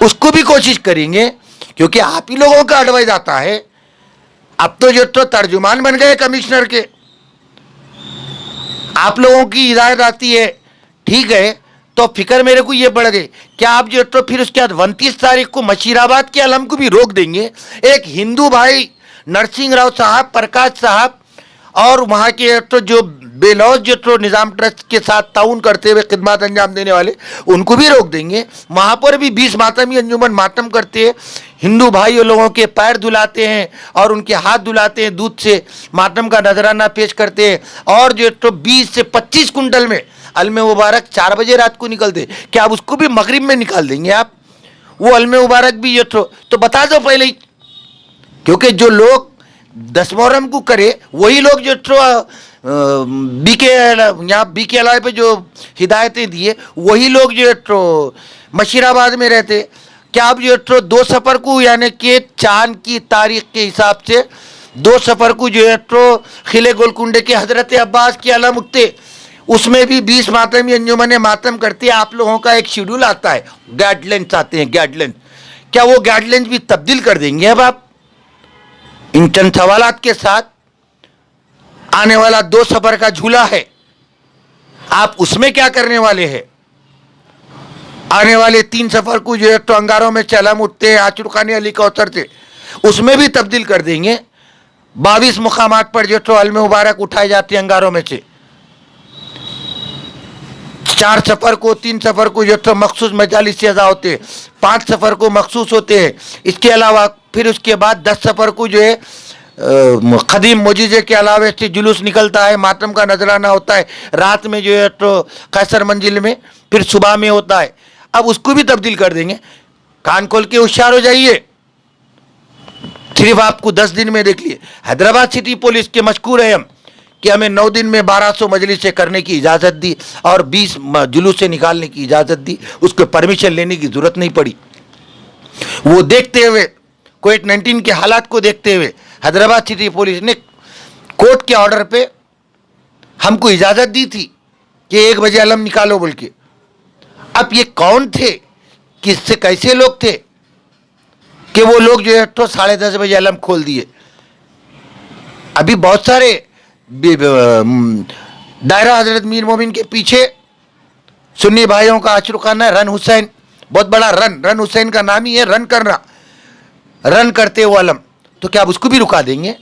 उसको भी कोशिश करेंगे, क्योंकि आप ही लोगों का एडवाइस आता है। अब तो जो तो तर्जुमान बन गए कमिश्नर के, आप लोगों की हिदायत आती है, ठीक है। तो फिक्र मेरे को ये पड़ गई, क्या आप जो तो फिर उसके बाद 29 तारीख को मशीराबाद के अलम को भी रोक देंगे? एक हिंदू भाई नरसिंह राव साहब, प्रकाश साहब और वहाँ के तो जो बेलौज जो तो निज़ाम ट्रस्ट के साथ ताउन करते हुए खिदमत अंजाम देने वाले, उनको भी रोक देंगे। वहाँ पर भी 20 मातमी अंजुमन मातम करते हैं, हिंदू भाई लोगों के पैर धुलाते हैं और उनके हाथ धुलाते हैं, दूध से मातम का नजराना पेश करते हैं। और जो तो 20 से 25 कुंटल में अलमे मुबारक 4 बजे रात को निकलते, क्या आप उसको भी मगरिब में निकाल देंगे? आप वो अलमे मुबारक भी जो तो बता दो पहले ही, क्योंकि जो लोग 10 मुहर्रम को करे वही लोग जो यहाँ बीके अलावे पे जो हिदायतें दिए वही लोग जो मशीराबाद में रहते। क्या आप जो 2 सफ़र को यानी कि चांद की तारीख के हिसाब से 2 सफ़र को जो है खिले गोलकुंडे के हजरत अब्बास की अलम उठते, उसमें भी 20 मातमी अंजुमन मातम करती है। आप लोगों का एक शेड्यूल आता है, गाइडलाइंस आते हैं, गाइडलाइंस। क्या वो गाइडलाइंस भी तब्दील कर देंगे अब आप? इन चंद सवालात के साथ आने वाला 2 सफर का झूला है, आप उसमें क्या करने वाले हैं? आने वाले 3 सफर को जो है तो अंगारों में चलम उठते हैं, आचुर खानी अली कौसर से, उसमें भी तब्दील कर देंगे। 22 मुकामात पर जो तो अलमे मुबारक उठाए जाते हैं अंगारों में से। 4 सफर को 3 सफर को जो तो मखसूस मजालिस से अदा होते हैं, 5 सफर को मखसूस होते हैं। इसके अलावा फिर उसके बाद 10 सफर को जो है खदीम मोजीजे के अलावे से जुलूस निकलता है, मातम का नजराना होता है, रात में जो है तो कैसर मंजिल में, फिर सुबह में होता है। अब उसको भी तब्दील कर देंगे। कान खोल के होशियार हो जाइए, सिर्फ आपको 10 दिन में देख लिए। हैदराबाद सिटी पुलिस के मशकूर है हम कि हमें 9 दिन में 1200 मजलिस से करने की इजाज़त दी और 20 जुलूस से निकालने की इजाज़त दी, उसको परमिशन लेने की ज़रूरत नहीं पड़ी। वो देखते हुए, कोविड-19 के हालात को देखते हुए हैदराबाद सिटी पुलिस ने कोर्ट के ऑर्डर पे हमको इजाज़त दी थी कि 1 बजे अलम निकालो बोल के। अब ये कौन थे, किससे कैसे लोग थे कि वो लोग जो है तो 10:30 बजे अलम खोल दिए? अभी बहुत सारे दायरा हजरत मीर मोमिन के पीछे सुन्नी भाइयों का आशुरखाना रन हुसैन, बहुत बड़ा रन हुसैन का नाम ही है रन करना, रन करते हुए अलम। तो क्या आप उसको भी रुका देंगे?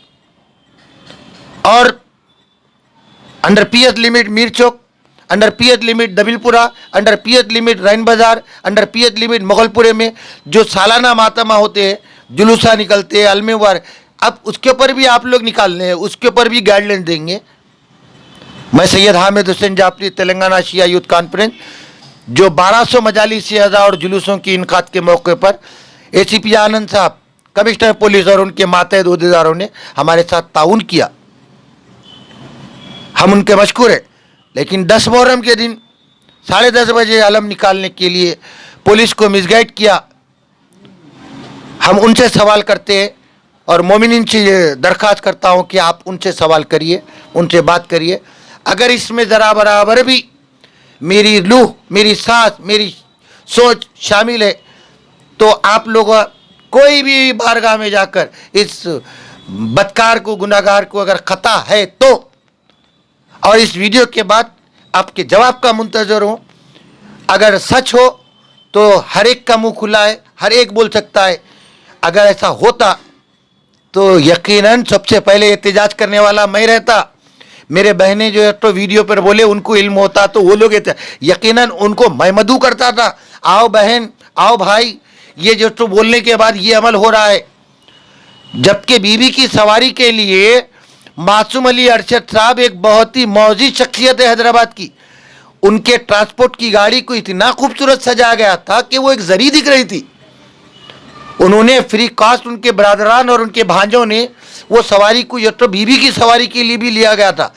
और under PH limit Mir Chowk, under PH limit Dabilpura, under PH limit Rain Bazar, under PH limit मुगलपुरे में जो सालाना मातमा होते हैं, जुलूसा निकलते हैं, अलमे वार, अब उसके ऊपर भी आप लोग निकालने हैं, उसके ऊपर भी गाइडलाइन देंगे। मैं सैयद हामिद हुसैन जाफरी, तेलंगाना शिया यूथ कॉन्फ्रेंस, जो 1200 मजालिस से ज़्यादा और जुलूसों की इनकाद के मौके पर एसीपी आनंद साहब, कमिश्नर पुलिस और उनके मातहत ओहदेदारों ने हमारे साथ ताउन किया, हम उनके मशकूर हैं। लेकिन 10 मुहर्रम के दिन 10:30 बजे अलम निकालने के लिए पुलिस को मिसगाइड किया। हम उनसे सवाल करते हैं और मोमिनीन से दरख्वास्त करता हूं कि आप उनसे सवाल करिए, उनसे बात करिए। अगर इसमें ज़रा बराबर भी मेरी रूह, मेरी सांस, मेरी सोच शामिल है तो आप लोग कोई भी बारगाह में जाकर इस बदकार को, गुनाहगार को अगर खता है तो, और इस वीडियो के बाद आपके जवाब का मुंतजर हूँ। अगर सच हो तो हर एक का मुंह खुला है, हर एक बोल सकता है। अगर ऐसा होता तो यकीनन सबसे पहले एहतजाज करने वाला मैं रहता। मेरे बहनें जो है तो वीडियो पर बोले, उनको इल्म होता तो वो लोग यकीनन उनको मैं मदऊ करता था, आओ बहन, आओ भाई, ये जो तो बोलने के बाद ये अमल हो रहा है। जबकि बीबी की सवारी के लिए मासूम अली अरशद साहब एक बहुत ही मौजी शख्सियत है हैदराबाद की। उनके ट्रांसपोर्ट की गाड़ी को इतना खूबसूरत सजाया गया था कि वो एक जरी दिख रही थी। उन्होंने फ्री कास्ट, उनके बरादरान और उनके भांजों ने वो सवारी को, ये तो बीबी की सवारी के लिए भी लिया गया था।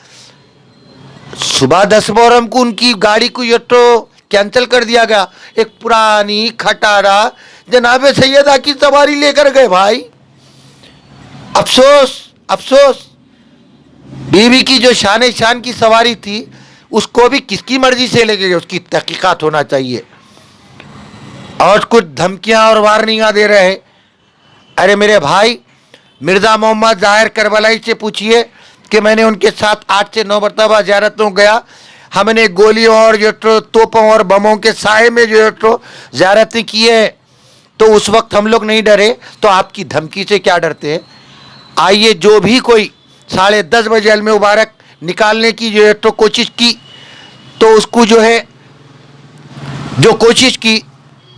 सुबह 10 मुहर्रम को उनकी गाड़ी को ये तो कैंसिल कर दिया गया। एक पुरानी खटारा जनाब सैयदा की सवारी लेकर गए भाई। अफसोस, अफसोस, बीवी की जो शान शान की सवारी थी उसको भी किसकी मर्जी से लेके गए, उसकी तहकीकात होना चाहिए। और कुछ धमकियां और वार्निंगा दे रहे हैं। अरे मेरे भाई, मिर्ज़ा मोहम्मद ज़ाहिर करबलाई से पूछिए कि मैंने उनके साथ 8 से 9 मरतबा ज़ियारतों गया। हमने गोलियों और जो तोपों और बमों के साए में जो ज़ियारतें की है, तो उस वक्त हम लोग नहीं डरे, तो आपकी धमकी से क्या डरते हैं? आइए, जो भी कोई 10:30 बजे इल्म मुबारक निकालने की जो तो कोशिश की, तो उसको जो कोशिश की,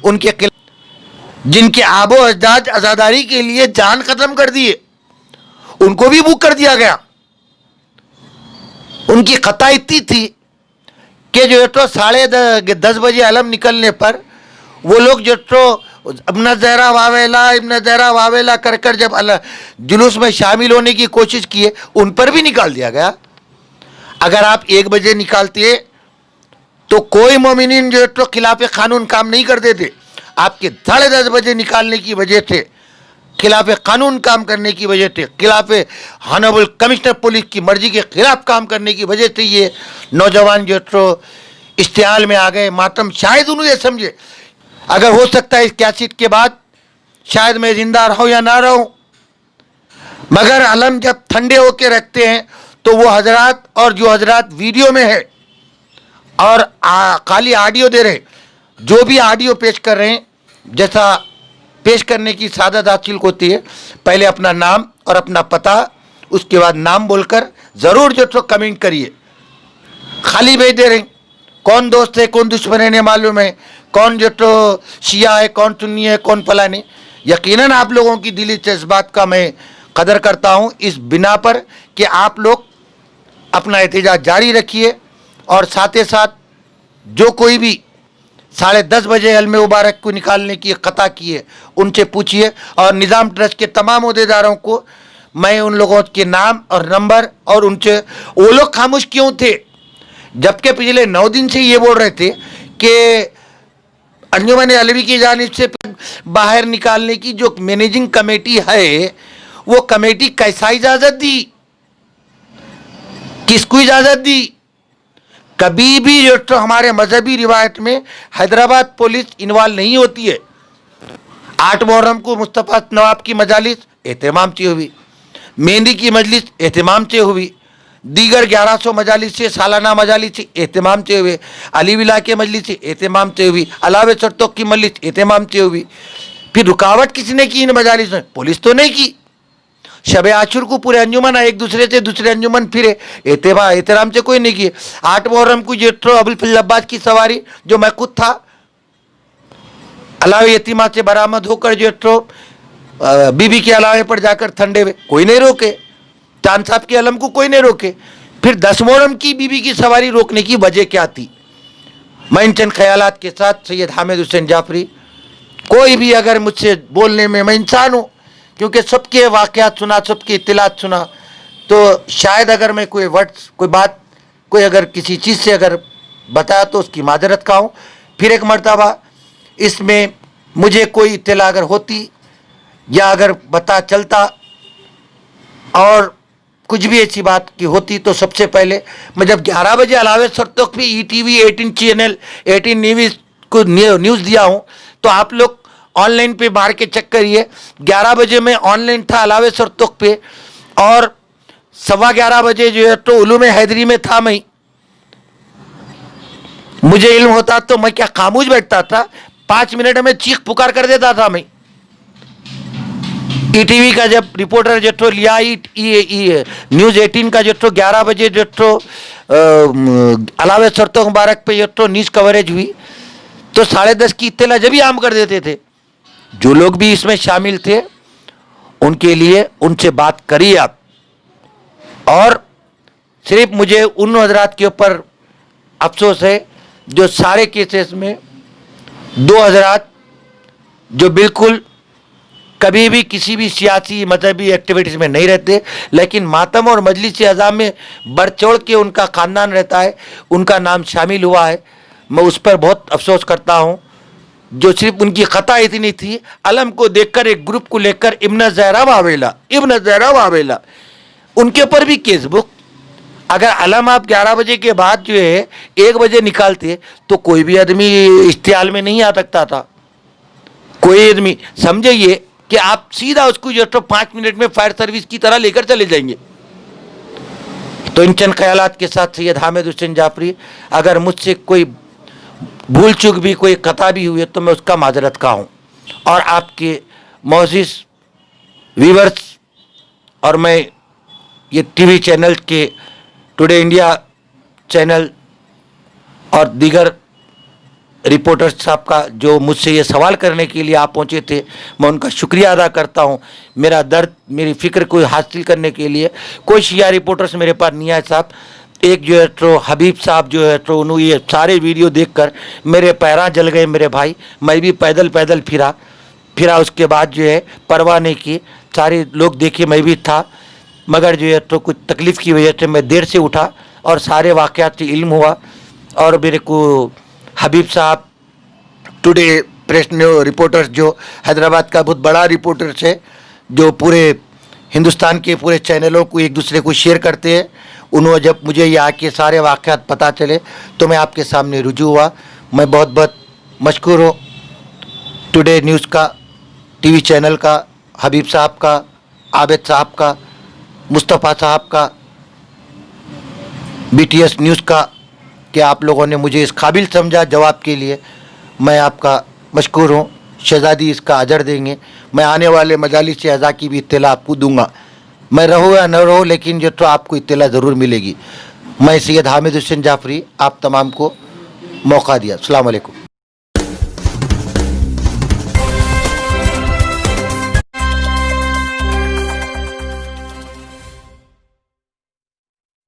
उनके खिलाफ जिनके आबो अजदाद आज़ादारी के लिए जान खत्म कर दिए, उनको भी बुक कर दिया गया। उनकी खता इतनी थी कि जो तो 10:30 बजे अलम निकलने पर वो लोग जो तो इब्न ज़हरा वावेला कर कर जब जुलूस में शामिल होने की कोशिश किए, उन पर भी निकाल दिया गया। अगर आप 1 बजे निकालते तो कोई मोमिनीन जो तो खिलाफ कानून काम नहीं करते थे। आपके 10:30 बजे निकालने की वजह से, खिलाफ कानून काम करने की वजह से, खिलाफ हॉनरेबल कमिश्नर पुलिस की मर्जी के खिलाफ काम करने की वजह से ये नौजवान जो तो इश्तिहाल में आ गए। मातम शायद उन्हें समझे, अगर हो सकता है इस कैसेट के बाद शायद मैं जिंदा रहूं या ना रहूं, मगर अलम जब ठंडे होके रखते हैं तो वो हजरात, और जो हजरात वीडियो में है और खाली ऑडियो दे रहे, जो भी ऑडियो पेश कर रहे हैं, जैसा पेश करने की सादत हासिल होती है, पहले अपना नाम और अपना पता, उसके बाद नाम बोलकर ज़रूर जो तो कमेंट करिए। खाली भेज दे रहे, कौन दोस्त है कौन दुश्मन है नहीं मालूम है, कौन जो तो शिया है कौन सुन्नी है कौन फलानी। यकीनन आप लोगों की दिली जज्बात का मैं कदर करता हूँ, इस बिना पर कि आप लोग अपना एहतजाज जारी रखिए, और साथ ही साथ जो कोई भी 10:30 बजे इल्म मुबारक को निकालने की खता की है, उनसे पूछिए। और निज़ाम ट्रस्ट के तमाम अहदेदारों को मैं उन लोगों के नाम और नंबर, और उनसे वो लोग खामोश क्यों थे, जबकि पिछले 9 दिन से ये बोल रहे थे कि अंजुमन अलवी की जानिब से बाहर निकालने की जो मैनेजिंग कमेटी है, वो कमेटी कैसा इजाज़त दी, किसको इजाज़त दी? कभी भी जो तो हमारे मजहबी रिवायत में हैदराबाद पुलिस इन्वॉल्व नहीं होती है। 8 मुहर्रम को मुस्तफ़ा नवाब की मजालिस एहतमाम से हुई, मेहंदी की मजलिस एहतमाम से हुई, दीगर 1100 मजालिस से सालाना मजालिस से एहतमाम से हुए, अली विला के मजलिस से एहतमाम से हुई, अलावे सरतों की मजलिस एहतमाम से हुई। फिर रुकावट किसने की इन मजालिस में? पुलिस तो नहीं की। शब आशुर को पूरे अंजुमन एक दूसरे से दूसरे अंजुमन फिरे, एहतराम से कोई नहीं किए। 8 मुहर्रम को जो अबुल फजल अब्बास की सवारी, जो मैं खुद था, अलावे यतीमा से बरामद होकर जो बीबी के अलावे पर जाकर ठंडे हुए, कोई नहीं रोके। चांद साहब के अलम को कोई नहीं रोके। फिर 10 मुहर्रम की बीबी की सवारी रोकने की वजह क्या थी? मैं इन चंद ख्यालात के साथ सैयद हामिद हुसैन जाफरी, कोई भी अगर मुझसे बोलने में, मैं इंसान हूँ, क्योंकि सबके वाक़यात सुना, सबकी इत्तलात सुना, तो शायद अगर मैं कोई वर्ड्स, कोई बात, कोई अगर किसी चीज़ से अगर बताया तो उसकी माजरत का हूँ। फिर एक मरतबा इसमें मुझे कोई इत्तला अगर होती या अगर पता चलता और कुछ भी ऐसी बात की होती, तो सबसे पहले मैं जब 11 बजे अलावे सरतों पे ETV 18 चैनल 18 न्यूज़ को न्यूज़ दिया हूँ, तो आप लोग ऑनलाइन पे मार के चेक करिए। 11 बजे मैं ऑनलाइन था अलावे सरतों पे, और 11:15 बजे जो है तो उलूम हैदरी में था। मैं, मुझे इल्म होता तो मैं क्या खामोश बैठता था? 5 मिनट में चीख पुकार कर देता था मैं। ETV का जब रिपोर्टर जो तो लिया, न्यूज़ 18 का जो तो 11 बजे जो तो अलावे सरतों मुबारक पे जो तो न्यूज़ कवरेज हुई, तो 10:30 की इत्तला जब ही आम कर देते थे। जो लोग भी इसमें शामिल थे उनके लिए उनसे बात करिए आप। और सिर्फ मुझे उन हजरात के ऊपर अफसोस है जो सारे केसेस में 2 हजरात जो बिल्कुल कभी भी किसी भी सियासी मजहबी एक्टिविटीज़ में नहीं रहते, लेकिन मातम और मजलिस अज़ा में बढ़ चढ़ के उनका ख़ानदान रहता है, उनका नाम शामिल हुआ है। मैं उस पर बहुत अफसोस करता हूँ। जो सिर्फ उनकी खता इतनी थी, अलम को देखकर एक ग्रुप को लेकर इब्न ज़हरा वावेला, उनके ऊपर भी केस बुक। अगर अलम आप 11 बजे के बाद जो है 1 बजे निकालते तो कोई भी आदमी इश्तिहाल में नहीं आ सकता था। कोई आदमी समझे ये कि आप सीधा उसको जो तो 5 मिनट में फायर सर्विस की तरह लेकर चले जाएंगे। तो इन चंद ख्यालात के साथ सैयद हामिद हुसैन जाफरी, अगर मुझसे कोई भूल चूक भी, कोई खता भी हुई है तो मैं उसका माजरत का हूँ। और आपके मोअज़्ज़िज़ व्यूअर्स और मैं ये टीवी चैनल के टुडे इंडिया चैनल और दीगर रिपोर्टर साहब का जो मुझसे ये सवाल करने के लिए आप पहुँचे थे, मैं उनका शुक्रिया अदा करता हूँ। मेरा दर्द, मेरी फ़िक्र को हासिल करने के लिए कोई शिया रिपोर्टर्स मेरे पास नहीं आए साहब। एक जो है तो हबीब साहब जो है तो उन्होंने ये सारे वीडियो देखकर मेरे पैरां जल गए मेरे भाई। मैं भी पैदल पैदल फिरा उसके बाद जो है परवाह नहीं की, सारे लोग देखे, मैं भी था, मगर जो है तो कुछ तकलीफ़ की वजह से मैं देर से उठा और सारे वाक़यात से इल्म हुआ। और मेरे को हबीब साहब टुडे प्रेस न्यूज़ रिपोर्टर्स जो हैदराबाद का बहुत बड़ा रिपोर्टर्स है, जो पूरे हिंदुस्तान के पूरे चैनलों को एक दूसरे को शेयर करते हैं, उन्होंने जब मुझे यहाँ के सारे वाक़यात पता चले तो मैं आपके सामने रुजू हुआ। मैं बहुत बहुत मशकूर हूँ टुडे न्यूज़ का, टीवी चैनल का, हबीब साहब का, आबिद साहब का, मुस्तफ़ा साहब का, BTS न्यूज़ का, कि आप लोगों ने मुझे इस काबिल समझा जवाब के लिए। मैं आपका मशकूर हूँ। शहज़ादी इसका अजर देंगे। मैं आने वाले मजालिस अज़ा की भी इत्तला आपको दूंगा। मैं रहूँ या न रहूँ, लेकिन जो तो आपको इत्तला ज़रूर मिलेगी। मैं सैयद हामिद हुसैन जाफरी आप तमाम को मौका दिया। अस्सलाम वालेकुम।